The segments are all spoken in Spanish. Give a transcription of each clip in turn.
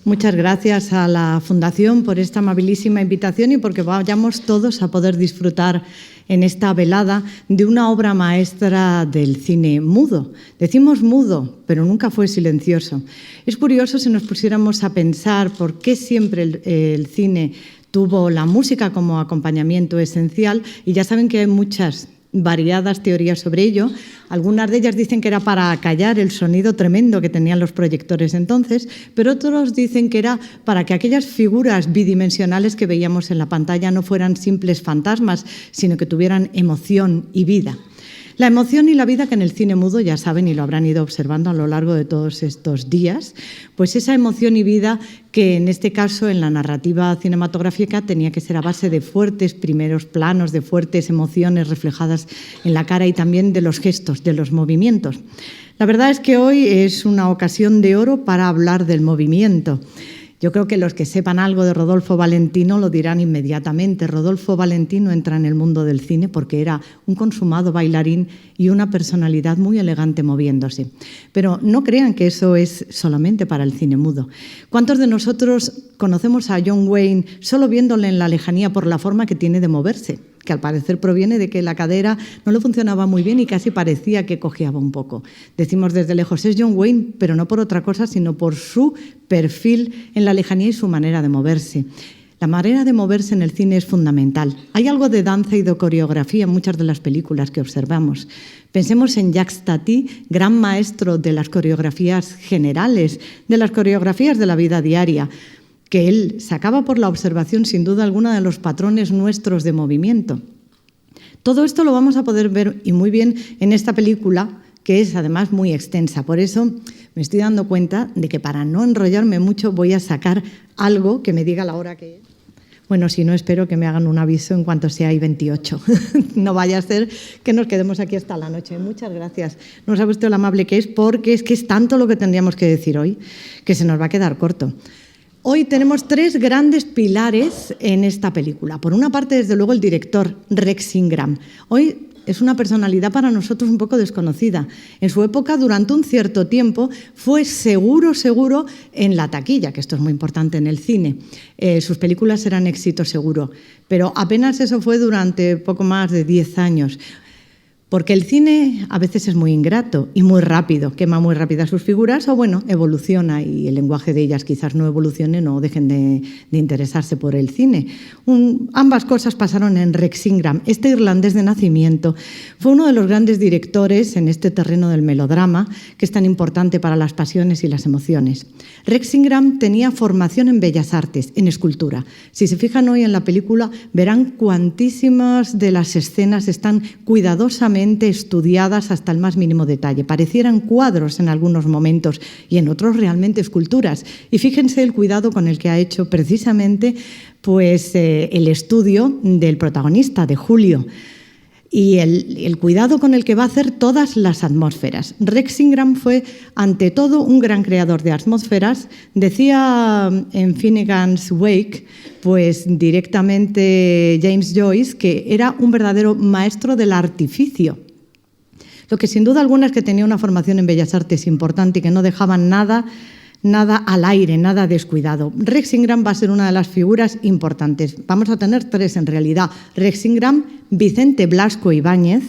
Muchas gracias a la Fundación por esta amabilísima invitación y porque vayamos todos a poder disfrutar en esta velada de una obra maestra del cine mudo. Decimos mudo, pero nunca fue silencioso. Es curioso si nos pusiéramos a pensar por qué siempre el cine tuvo la música como acompañamiento esencial, y ya saben que hay muchas variadas teorías sobre ello. Algunas de ellas dicen que era para acallar el sonido tremendo que tenían los proyectores entonces, pero otros dicen que era para que aquellas figuras bidimensionales que veíamos en la pantalla no fueran simples fantasmas, sino que tuvieran emoción y vida. La emoción y la vida que en el cine mudo, ya saben y lo habrán ido observando a lo largo de todos estos días, pues esa emoción y vida que en este caso en la narrativa cinematográfica tenía que ser a base de fuertes primeros planos, de fuertes emociones reflejadas en la cara y también de los gestos, de los movimientos. La verdad es que hoy es una ocasión de oro para hablar del movimiento. Yo creo que los que sepan algo de Rodolfo Valentino lo dirán inmediatamente. Rodolfo Valentino entra en el mundo del cine porque era un consumado bailarín y una personalidad muy elegante moviéndose. Pero no crean que eso es solamente para el cine mudo. ¿Cuántos de nosotros conocemos a John Wayne solo viéndole en la lejanía por la forma que tiene de moverse? Que al parecer proviene de que la cadera no le funcionaba muy bien y casi parecía que cojeaba un poco. Decimos desde lejos, es John Wayne, pero no por otra cosa, sino por su perfil en la lejanía y su manera de moverse. La manera de moverse en el cine es fundamental. Hay algo de danza y de coreografía en muchas de las películas que observamos. Pensemos en Jacques Tati, gran maestro de las coreografías generales, de las coreografías de la vida diaria, que él sacaba por la observación, sin duda alguna, de los patrones nuestros de movimiento. Todo esto lo vamos a poder ver y muy bien en esta película, que es además muy extensa. Por eso me estoy dando cuenta de que para no enrollarme mucho voy a sacar algo que me diga la hora que es. Bueno, si no, espero que me hagan un aviso en cuanto sea I-28. No vaya a ser que nos quedemos aquí hasta la noche. Muchas gracias. No sabe usted lo amable que es, porque es que es tanto lo que tendríamos que decir hoy que se nos va a quedar corto. Hoy tenemos tres grandes pilares en esta película. Por una parte, desde luego, el director, Rex Ingram. Hoy es una personalidad para nosotros un poco desconocida. En su época, durante un cierto tiempo, fue seguro en la taquilla, que esto es muy importante en el cine. Sus películas eran éxito seguro, pero apenas eso fue durante poco más de 10 años. Porque el cine a veces es muy ingrato y muy rápido, quema muy rápidas sus figuras o, bueno, evoluciona y el lenguaje de ellas quizás no evolucione, no dejen de interesarse por el cine. Ambas cosas pasaron en Rex Ingram. Este irlandés de nacimiento fue uno de los grandes directores en este terreno del melodrama, que es tan importante para las pasiones y las emociones. Rex Ingram tenía formación en Bellas Artes, en escultura. Si se fijan hoy en la película, verán cuantísimas de las escenas están cuidadosamente estudiadas hasta el más mínimo detalle. Parecieran cuadros en algunos momentos y en otros realmente esculturas. Y fíjense el cuidado con el que ha hecho precisamente pues, el estudio del protagonista, de Julio, y el cuidado con el que va a hacer todas las atmósferas. Rex Ingram fue, ante todo, un gran creador de atmósferas. Decía en Finnegan's Wake, pues directamente James Joyce, que era un verdadero maestro del artificio. Lo que sin duda alguna es que tenía una formación en Bellas Artes importante y que no dejaban nada al aire, nada descuidado. Rex Ingram va a ser una de las figuras importantes. Vamos a tener tres en realidad. Rex Ingram, Vicente Blasco Ibáñez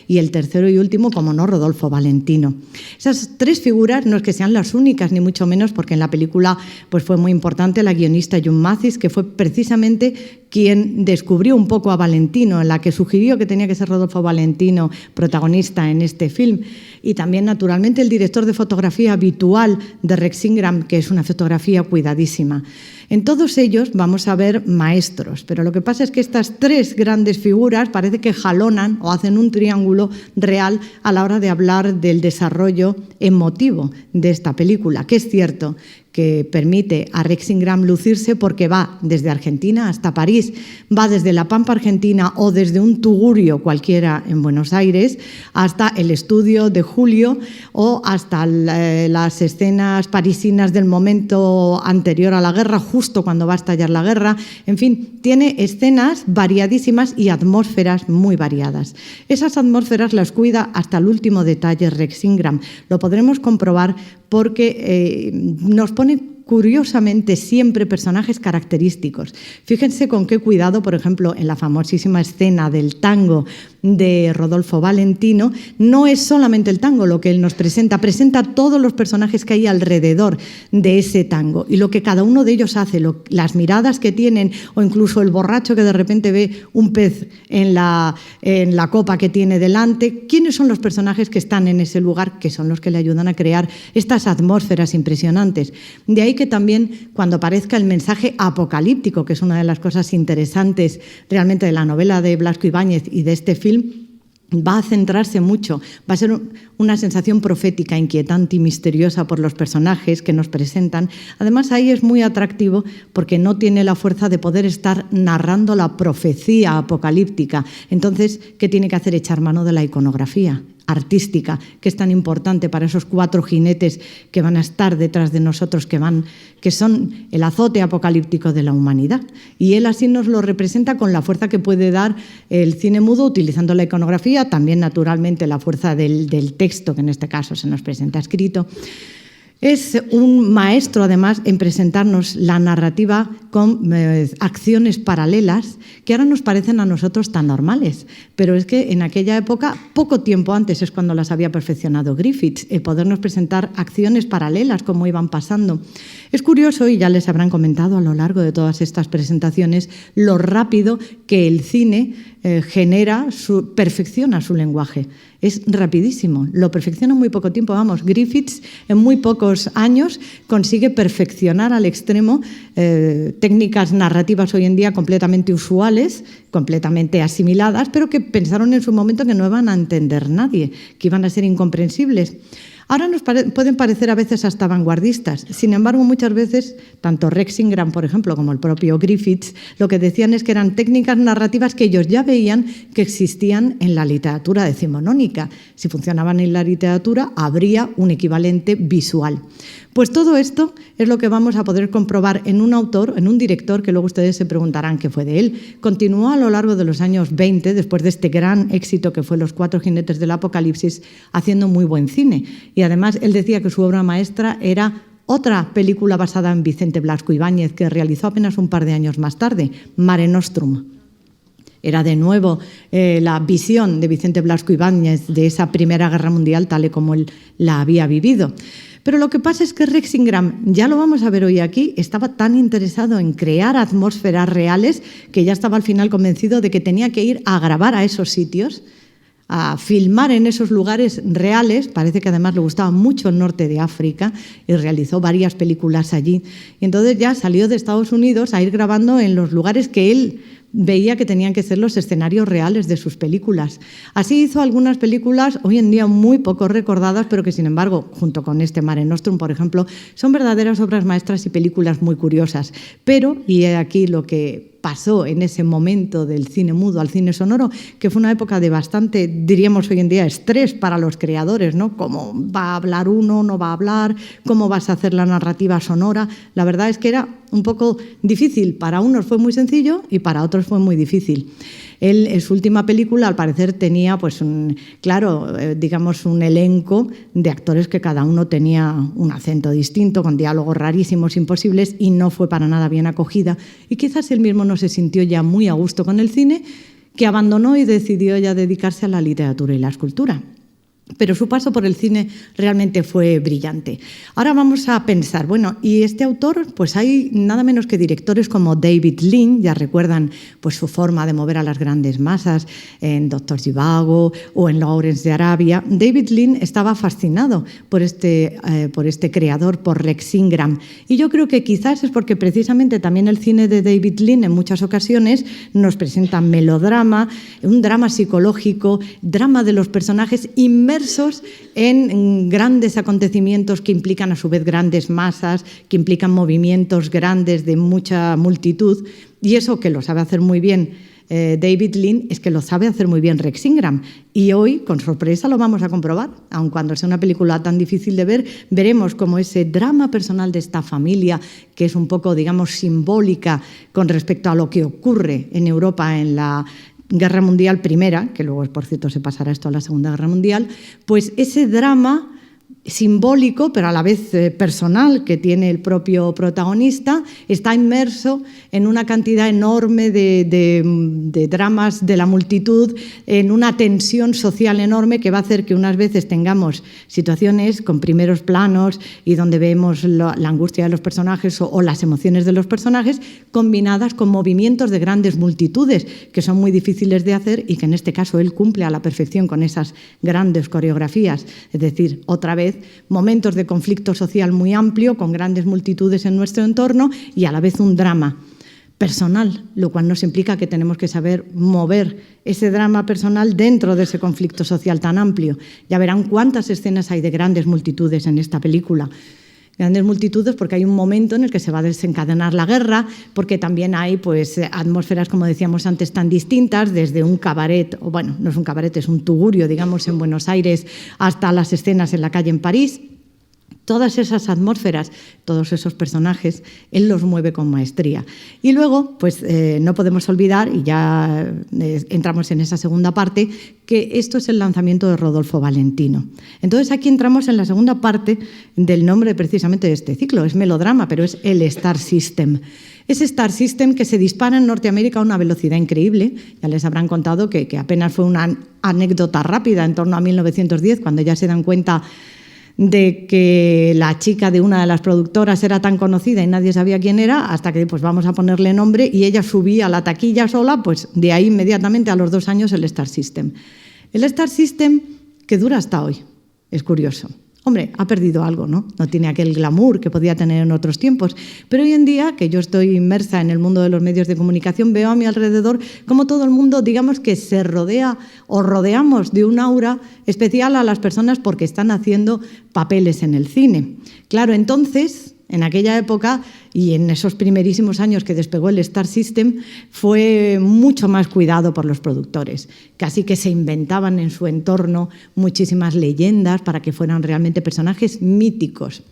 y el tercero y último, como no, Rodolfo Valentino. Esas tres figuras no es que sean las únicas, ni mucho menos, porque en la película pues, fue muy importante la guionista June Mathis, que fue precisamente quien descubrió un poco a Valentino, en la que sugirió que tenía que ser Rodolfo Valentino protagonista en este film. Y también, naturalmente, el director de fotografía habitual de Rex Ingram, que es una fotografía cuidadísima. En todos ellos vamos a ver maestros, pero lo que pasa es que estas tres grandes figuras parece que jalonan o hacen un triángulo real a la hora de hablar del desarrollo emotivo de esta película, que es cierto que permite a Rex Ingram lucirse porque va desde Argentina hasta París, va desde la Pampa Argentina o desde un tugurio cualquiera en Buenos Aires hasta el estudio de Julio o hasta las escenas parisinas del momento anterior a la guerra, justo cuando va a estallar la guerra. En fin, tiene escenas variadísimas y atmósferas muy variadas. Esas atmósferas las cuida hasta el último detalle Rex Ingram. Lo podremos comprobar porque nos pone curiosamente siempre personajes característicos. Fíjense con qué cuidado, por ejemplo, en la famosísima escena del tango de Rodolfo Valentino, no es solamente el tango lo que él nos presenta, presenta todos los personajes que hay alrededor de ese tango y lo que cada uno de ellos hace, las miradas que tienen o incluso el borracho que de repente ve un pez en la copa que tiene delante. ¿Quiénes son los personajes que están en ese lugar? Que son los que le ayudan a crear estas atmósferas impresionantes. De ahí que también cuando aparezca el mensaje apocalíptico, que es una de las cosas interesantes realmente de la novela de Blasco Ibáñez y de este film, va a centrarse mucho, va a ser una sensación profética, inquietante y misteriosa por los personajes que nos presentan. Además, ahí es muy atractivo porque no tiene la fuerza de poder estar narrando la profecía apocalíptica. Entonces, ¿qué tiene que hacer? Echar mano de la iconografía artística, que es tan importante para esos 4 jinetes que van a estar detrás de nosotros, que son el azote apocalíptico de la humanidad. Y él así nos lo representa con la fuerza que puede dar el cine mudo utilizando la iconografía, también naturalmente la fuerza del texto, que en este caso se nos presenta escrito. Es un maestro, además, en presentarnos la narrativa con acciones paralelas que ahora nos parecen a nosotros tan normales. Pero es que en aquella época, poco tiempo antes, es cuando las había perfeccionado Griffiths, el podernos presentar acciones paralelas, como iban pasando. Es curioso, y ya les habrán comentado a lo largo de todas estas presentaciones, lo rápido que el cine perfecciona su lenguaje. Es rapidísimo, lo perfecciona en muy poco tiempo. Vamos, Griffiths en muy pocos años consigue perfeccionar al extremo técnicas narrativas hoy en día completamente usuales, completamente asimiladas, pero que pensaron en su momento que no iban a entender nadie, que iban a ser incomprensibles. Ahora nos pueden parecer a veces hasta vanguardistas. Sin embargo, muchas veces, tanto Rex Ingram, por ejemplo, como el propio Griffiths, lo que decían es que eran técnicas narrativas que ellos ya veían que existían en la literatura decimonónica. Si funcionaban en la literatura, habría un equivalente visual. Pues todo esto es lo que vamos a poder comprobar en un autor, en un director, que luego ustedes se preguntarán qué fue de él. Continuó a lo largo de los años 20, después de este gran éxito que fue Los 4 jinetes del Apocalipsis, haciendo muy buen cine. Y además él decía que su obra maestra era otra película basada en Vicente Blasco Ibáñez, que realizó apenas un par de años más tarde, Mare Nostrum. Era de nuevo la visión de Vicente Blasco Ibáñez de esa Primera Guerra Mundial tal y como él la había vivido. Pero lo que pasa es que Rex Ingram, ya lo vamos a ver hoy aquí, estaba tan interesado en crear atmósferas reales que ya estaba al final convencido de que tenía que ir a grabar a esos sitios, a filmar en esos lugares reales. Parece que además le gustaba mucho el norte de África y realizó varias películas allí. Y entonces ya salió de Estados Unidos a ir grabando en los lugares que él veía que tenían que ser los escenarios reales de sus películas. Así hizo algunas películas hoy en día muy poco recordadas, pero que sin embargo, junto con este Mare Nostrum, por ejemplo, son verdaderas obras maestras y películas muy curiosas. Pero, y aquí lo que pasó en ese momento del cine mudo al cine sonoro, que fue una época de bastante, diríamos hoy en día, estrés para los creadores, ¿no? ¿Cómo va a hablar uno? ¿No va a hablar? ¿Cómo vas a hacer la narrativa sonora? La verdad es que era un poco difícil. Para unos fue muy sencillo y para otros fue muy difícil. Él, en su última película, al parecer tenía pues un elenco de actores que cada uno tenía un acento distinto, con diálogos rarísimos, imposibles, y no fue para nada bien acogida. Y quizás él mismo no se sintió ya muy a gusto con el cine, que abandonó y decidió ya dedicarse a la literatura y la escultura. Pero su paso por el cine realmente fue brillante. Ahora vamos a pensar, bueno, y este autor, pues hay nada menos que directores como David Lean, ya recuerdan pues su forma de mover a las grandes masas en Doctor Zhivago o en Lawrence de Arabia. David Lean estaba fascinado por este creador, por Rex Ingram. Y yo creo que quizás es porque precisamente también el cine de David Lean en muchas ocasiones nos presenta melodrama, un drama psicológico, drama de los personajes inmersos en grandes acontecimientos que implican a su vez grandes masas, que implican movimientos grandes de mucha multitud, y eso que lo sabe hacer muy bien David Lean, es que lo sabe hacer muy bien Rex Ingram, y hoy con sorpresa lo vamos a comprobar. Aun cuando sea una película tan difícil de ver, veremos cómo ese drama personal de esta familia, que es un poco, digamos, simbólica con respecto a lo que ocurre en Europa en la Guerra Mundial Primera, que luego, por cierto, se pasará esto a la Segunda Guerra Mundial, pues ese drama simbólico, pero a la vez personal, que tiene el propio protagonista, está inmerso en una cantidad enorme de dramas de la multitud, en una tensión social enorme que va a hacer que unas veces tengamos situaciones con primeros planos y donde vemos la angustia de los personajes o las emociones de los personajes combinadas con movimientos de grandes multitudes que son muy difíciles de hacer y que en este caso él cumple a la perfección con esas grandes coreografías. Es decir, otra vez, momentos de conflicto social muy amplio, con grandes multitudes en nuestro entorno y a la vez un drama personal, lo cual nos implica que tenemos que saber mover ese drama personal dentro de ese conflicto social tan amplio. Ya verán cuántas escenas hay de grandes multitudes en esta película. Grandes multitudes porque hay un momento en el que se va a desencadenar la guerra, porque también hay pues, atmósferas, como decíamos antes, tan distintas, desde un cabaret, o bueno, no es un cabaret, es un tugurio, digamos, en Buenos Aires, hasta las escenas en la calle en París. Todas esas atmósferas, todos esos personajes, él los mueve con maestría. Y luego, pues no podemos olvidar, y ya entramos en esa segunda parte, que esto es el lanzamiento de Rodolfo Valentino. Entonces aquí entramos en la segunda parte del nombre precisamente de este ciclo. Es melodrama, pero es el Star System. Ese Star System que se dispara en Norteamérica a una velocidad increíble. Ya les habrán contado que apenas fue una anécdota rápida en torno a 1910, cuando ya se dan cuenta de que la chica de una de las productoras era tan conocida y nadie sabía quién era, hasta que pues vamos a ponerle nombre y ella subía a la taquilla sola, pues de ahí inmediatamente a los 2 años el Star System. El Star System que dura hasta hoy, es curioso. Hombre, ha perdido algo, ¿no? No tiene aquel glamour que podía tener en otros tiempos. Pero hoy en día, que yo estoy inmersa en el mundo de los medios de comunicación, veo a mi alrededor cómo todo el mundo, digamos que se rodea o rodeamos de un aura especial a las personas porque están haciendo papeles en el cine. Claro, entonces, en aquella época y en esos primerísimos años que despegó el Star System, fue mucho más cuidado por los productores. Casi que se inventaban en su entorno muchísimas leyendas para que fueran realmente personajes míticos.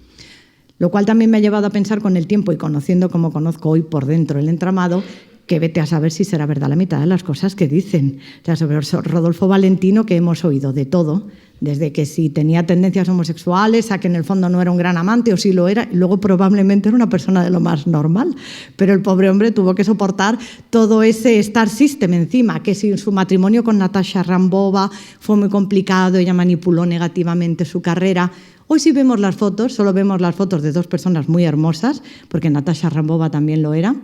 Lo cual también me ha llevado a pensar con el tiempo y conociendo como conozco hoy por dentro el entramado, que vete a saber si será verdad la mitad de las cosas que dicen. O sea, sobre Rodolfo Valentino, que hemos oído de todo, desde que si tenía tendencias homosexuales, a que en el fondo no era un gran amante, o si lo era, y luego probablemente era una persona de lo más normal. Pero el pobre hombre tuvo que soportar todo ese Star System encima, que si su matrimonio con Natasha Rambova fue muy complicado, ella manipuló negativamente su carrera. Hoy si vemos las fotos, solo vemos las fotos de 2 personas muy hermosas, porque Natasha Rambova también lo era,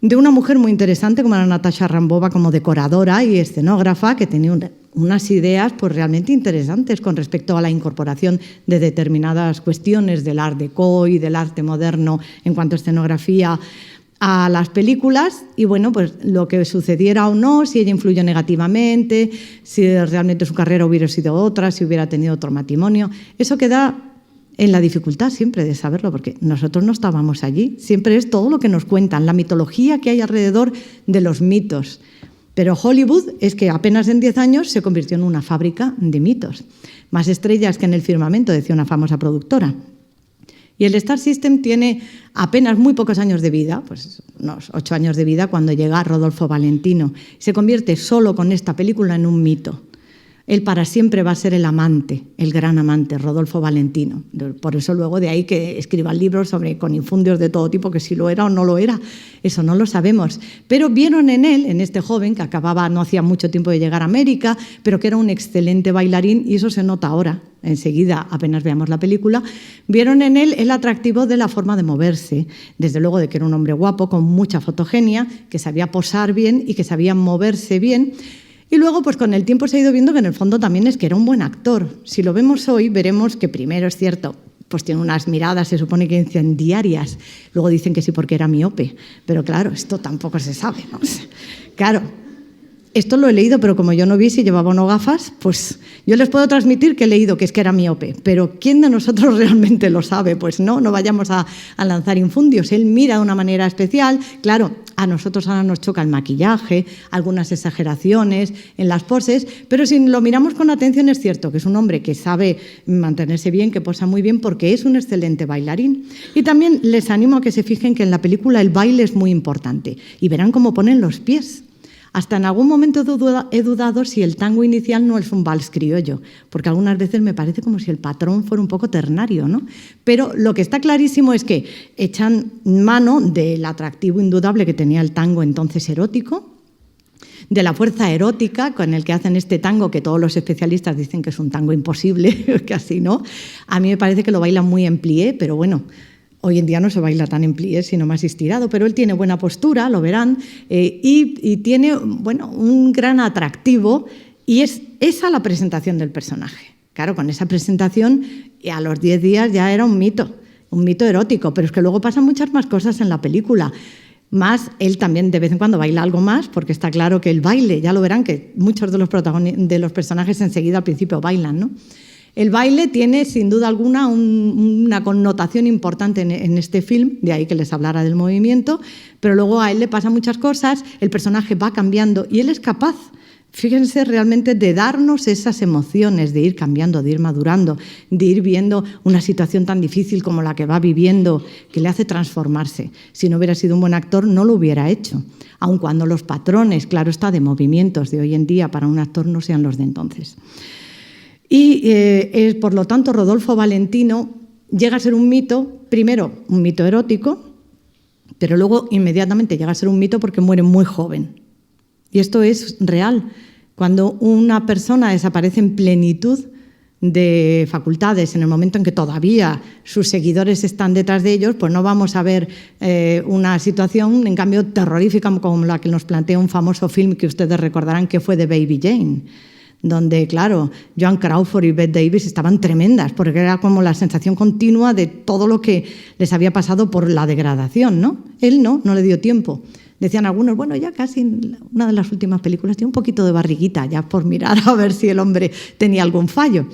de una mujer muy interesante como era Natasha Rambova como decoradora y escenógrafa, que tenía unas ideas pues, realmente interesantes con respecto a la incorporación de determinadas cuestiones del Art Deco y del arte moderno en cuanto a escenografía a las películas. Y bueno, pues lo que sucediera o no, si ella influyó negativamente, si realmente su carrera hubiera sido otra, si hubiera tenido otro matrimonio, eso queda en la dificultad siempre de saberlo, porque nosotros no estábamos allí. Siempre es todo lo que nos cuentan, la mitología que hay alrededor de los mitos. Pero Hollywood es que apenas en 10 años se convirtió en una fábrica de mitos. Más estrellas que en el firmamento, decía una famosa productora. Y el Star System tiene apenas muy pocos años de vida, pues unos 8 años de vida, cuando llega Rodolfo Valentino. Se convierte solo con esta película en un mito. Él para siempre va a ser el amante, el gran amante, Rodolfo Valentino. Por eso luego de ahí que escriban libros sobre con infundios de todo tipo, que si lo era o no lo era, eso no lo sabemos. Pero vieron en él, en este joven que acababa, no hacía mucho tiempo de llegar a América, pero que era un excelente bailarín, y eso se nota ahora, enseguida, apenas veamos la película, vieron en él el atractivo de la forma de moverse, desde luego de que era un hombre guapo, con mucha fotogenia, que sabía posar bien y que sabía moverse bien. Y luego, pues con el tiempo se ha ido viendo que en el fondo también es que era un buen actor. Si lo vemos hoy, veremos que primero es cierto, pues tiene unas miradas, se supone que incendiarias. Luego dicen que sí porque era miope. Pero claro, esto tampoco se sabe, ¿no? Claro, esto lo he leído, pero como yo no vi si llevaba o no gafas, pues yo les puedo transmitir que he leído que es que era miope. Pero ¿quién de nosotros realmente lo sabe? Pues no vayamos a lanzar infundios. Él mira de una manera especial. Claro, a nosotros ahora nos choca el maquillaje, algunas exageraciones en las poses, pero si lo miramos con atención es cierto que es un hombre que sabe mantenerse bien, que posa muy bien porque es un excelente bailarín. Y también les animo a que se fijen que en la película el baile es muy importante y verán cómo ponen los pies. Hasta en algún momento he dudado si el tango inicial no es un vals criollo, porque algunas veces me parece como si el patrón fuera un poco ternario, ¿no? Pero lo que está clarísimo es que echan mano del atractivo indudable que tenía el tango entonces erótico, de la fuerza erótica con el que hacen este tango, que todos los especialistas dicen que es un tango imposible, casi no. A mí me parece que lo bailan muy en plié, pero bueno, hoy en día no se baila tan en plié, sino más estirado, pero él tiene buena postura, lo verán, y tiene, bueno, un gran atractivo, y es esa la presentación del personaje. Claro, con esa presentación, a los 10 días ya era un mito erótico, pero es que luego pasan muchas más cosas en la película. Más, él también de vez en cuando baila algo más, porque está claro que el baile, ya lo verán, que muchos de los personajes enseguida al principio bailan, ¿no? El baile tiene, sin duda alguna, una connotación importante en este film, de ahí que les hablara del movimiento, pero luego a él le pasan muchas cosas, el personaje va cambiando y él es capaz, fíjense, realmente de darnos esas emociones, de ir cambiando, de ir madurando, de ir viendo una situación tan difícil como la que va viviendo, que le hace transformarse. Si no hubiera sido un buen actor, no lo hubiera hecho, aun cuando los patrones, claro está, de movimientos de hoy en día para un actor no sean los de entonces. Y, por lo tanto, Rodolfo Valentino llega a ser un mito, primero un mito erótico, pero luego inmediatamente llega a ser un mito porque muere muy joven. Y esto es real. Cuando una persona desaparece en plenitud de facultades, en el momento en que todavía sus seguidores están detrás de ellos, pues no vamos a ver una situación, en cambio, terrorífica como la que nos plantea un famoso film que ustedes recordarán, que fue de Baby Jane, donde, claro, Joan Crawford y Bette Davis estaban tremendas, porque era como la sensación continua de todo lo que les había pasado por la degradación, ¿no? Él no le dio tiempo. Decían algunos, bueno, ya casi una de las últimas películas tiene un poquito de barriguita, ya por mirar a ver si el hombre tenía algún fallo.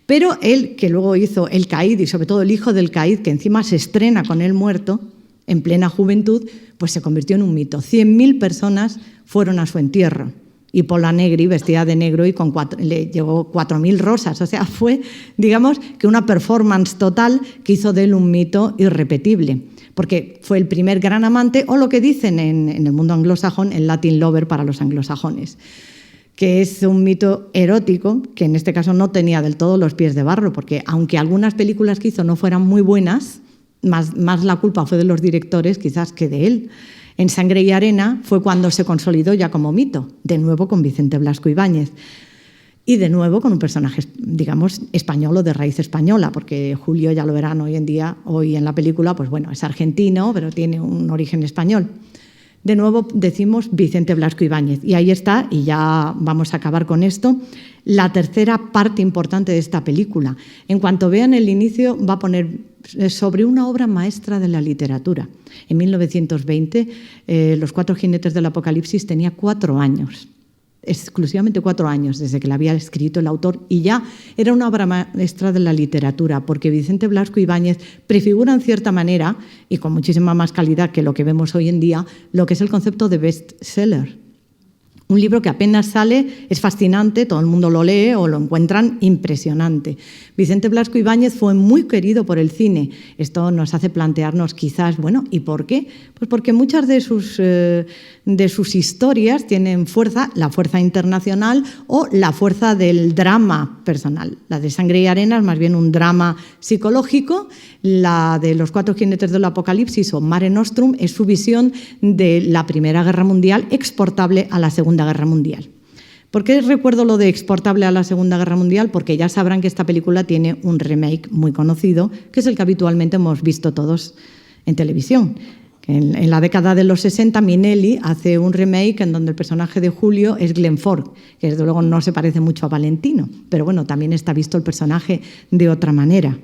Pero él, que luego hizo El Caid, y sobre todo El hijo del Caid, que encima se estrena con él muerto, en plena juventud, pues se convirtió en un mito. 100.000 personas fueron a su entierro. Y Pola Negri, vestida de negro, y le llegó 4.000 rosas. O sea, fue, digamos, que una performance total que hizo de él un mito irrepetible, porque fue el primer gran amante, o lo que dicen en el mundo anglosajón, el Latin lover para los anglosajones, que es un mito erótico que en este caso no tenía del todo los pies de barro, porque aunque algunas películas que hizo no fueran muy buenas, más la culpa fue de los directores quizás que de él. En Sangre y Arena fue cuando se consolidó ya como mito, de nuevo con Vicente Blasco Ibáñez. Y de nuevo con un personaje, digamos, español o de raíz española, porque Julio, ya lo verán hoy en día, hoy en la película, pues bueno, es argentino, pero tiene un origen español. De nuevo decimos Vicente Blasco Ibáñez. Y ahí está, y ya vamos a acabar con esto, la tercera parte importante de esta película. En cuanto vean el inicio, va a poner sobre una obra maestra de la literatura. En 1920, Los cuatro jinetes del Apocalipsis tenía 4 años. Exclusivamente 4 años desde que la había escrito el autor, y ya era una obra maestra de la literatura, porque Vicente Blasco Ibáñez prefigura en cierta manera, y con muchísima más calidad que lo que vemos hoy en día, lo que es el concepto de bestseller. Un libro que apenas sale, es fascinante, todo el mundo lo lee o lo encuentran impresionante. Vicente Blasco Ibáñez fue muy querido por el cine. Esto nos hace plantearnos quizás, bueno, ¿y por qué? Pues porque muchas de sus historias tienen fuerza, la fuerza internacional o la fuerza del drama personal. La de Sangre y Arena es más bien un drama psicológico, la de Los cuatro jinetes del Apocalipsis o Mare Nostrum es su visión de la Primera Guerra Mundial exportable a la Segunda Guerra Mundial. ¿Por qué recuerdo lo de exportable a la Segunda Guerra Mundial? Porque ya sabrán que esta película tiene un remake muy conocido, que es el que habitualmente hemos visto todos en televisión. En la década de los 60, Minelli hace un remake en donde el personaje de Julio es Glenn Ford, que desde luego no se parece mucho a Valentino, pero bueno, también está visto el personaje de otra manera.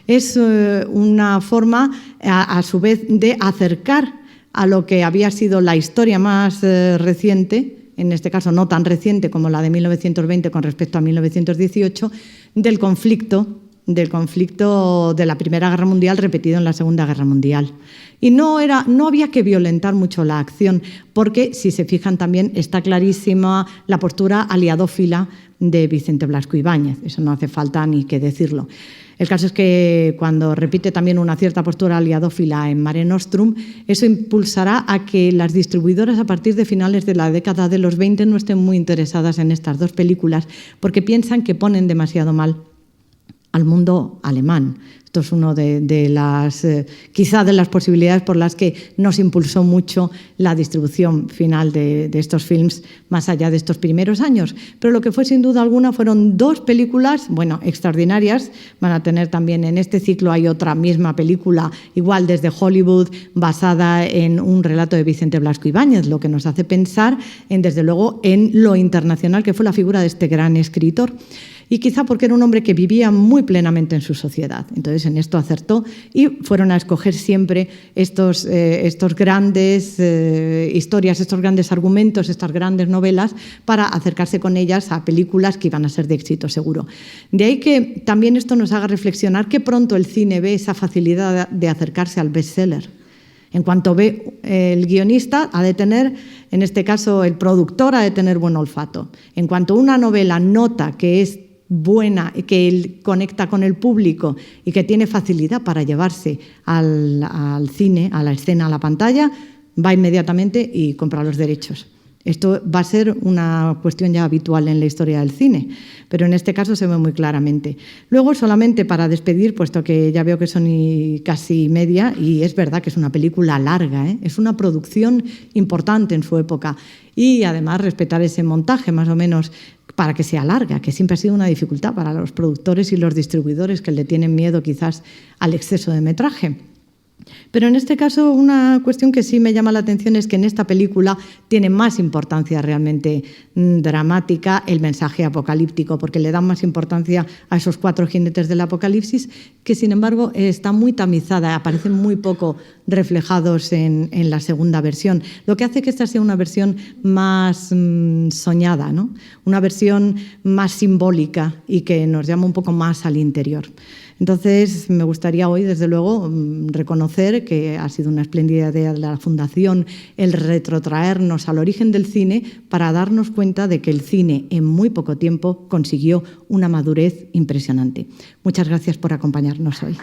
Es una forma, a su vez, de acercar a lo que había sido la historia más reciente, en este caso no tan reciente como la de 1920 con respecto a 1918, del conflicto de la Primera Guerra Mundial repetido en la Segunda Guerra Mundial. Y no había que violentar mucho la acción, porque, si se fijan también, está clarísima la postura aliadófila de Vicente Blasco Ibáñez. Eso no hace falta ni que decirlo. El caso es que cuando repite también una cierta postura aliadófila en Mare Nostrum, eso impulsará a que las distribuidoras a partir de finales de la década de los 20 no estén muy interesadas en estas dos películas porque piensan que ponen demasiado mal al mundo alemán. Esto es uno de las, quizá de las posibilidades por las que nos impulsó mucho la distribución final de estos films más allá de estos primeros años. Pero lo que fue sin duda alguna fueron dos películas, bueno, extraordinarias. Van a tener también en este ciclo, hay otra misma película, igual desde Hollywood, basada en un relato de Vicente Blasco Ibáñez, lo que nos hace pensar, desde luego, en lo internacional que fue la figura de este gran escritor. Y quizá porque era un hombre que vivía muy plenamente en su sociedad. Entonces, en esto acertó y fueron a escoger siempre estos grandes historias, estos grandes argumentos, estas grandes novelas para acercarse con ellas a películas que iban a ser de éxito seguro. De ahí que también esto nos haga reflexionar que pronto el cine ve esa facilidad de acercarse al bestseller. En cuanto ve el guionista, ha de tener, en este caso el productor, ha de tener buen olfato. En cuanto una novela nota que es buena, que él conecta con el público y que tiene facilidad para llevarse al cine, a la escena, a la pantalla, va inmediatamente y compra los derechos. Esto va a ser una cuestión ya habitual en la historia del cine, pero en este caso se ve muy claramente. Luego, solamente para despedir, puesto que ya veo que son casi media, y es verdad que es una película larga, es una producción importante en su época, y además respetar ese montaje más o menos para que sea larga, que siempre ha sido una dificultad para los productores y los distribuidores que le tienen miedo quizás al exceso de metraje. Pero en este caso una cuestión que sí me llama la atención es que en esta película tiene más importancia realmente dramática el mensaje apocalíptico, porque le dan más importancia a esos 4 jinetes del apocalipsis, que sin embargo está muy tamizada, aparecen muy poco reflejados en la segunda versión, lo que hace que esta sea una versión más soñada, ¿no? Una versión más simbólica y que nos llama un poco más al interior. Entonces, me gustaría hoy, desde luego, reconocer que ha sido una espléndida idea de la Fundación el retrotraernos al origen del cine para darnos cuenta de que el cine en muy poco tiempo consiguió una madurez impresionante. Muchas gracias por acompañarnos hoy.